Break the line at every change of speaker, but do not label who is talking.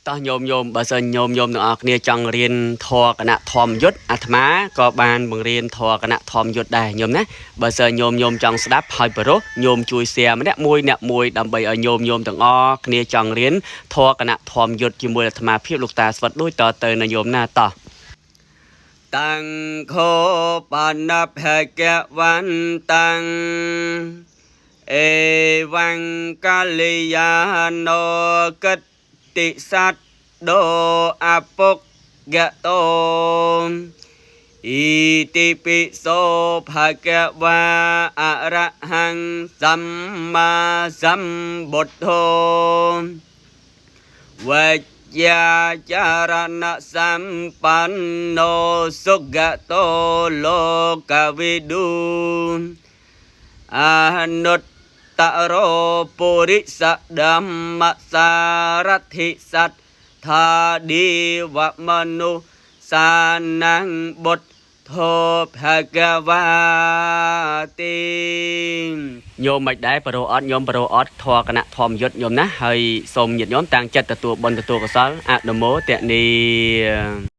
តោះញោមបើសិនញោមទាំងអស់គ្នាចង់រៀនធម៌គណៈធម្មយុទ្ធអាត្មាក៏បានបង្រៀនធម៌គណៈធម្មយុទ្ធដែរញោមណាបើសិនញោមចង់ស្ដាប់ហើយប្រុសញោមជួយ share ម្នាក់មួយដើម្បីឲ្យញោមទាំងអស់គ្នាចង់រៀនធម៌គណៈធម្មយុទ្ធជាមួយអាត្មាភាពលោកតាស្វិតដូចតទៅណាញោមណាតោះតាំងខោបានភកវន្តាំងเอวังกัลยาโนกติสัตโดอปุกกะโตอิติปิโสภะคะวะอะระหังสัมมาสัมพุทโธวัจญาจารณะสัมปันโนสุขโตโลกวิดูอนุตตโรปุริสดัมมสารถิสัทธาดีวมนุสานังบุตโธภะคะวาติញោមមិនដែរប្រូអត់ញោមប្រូអត់ធរគណៈធម្មយុទ្ធញោមណាហើយសូមញាតិញោមតាំងចិត្តទទួលបុណ្យទទួលកុសលអនុមោទនី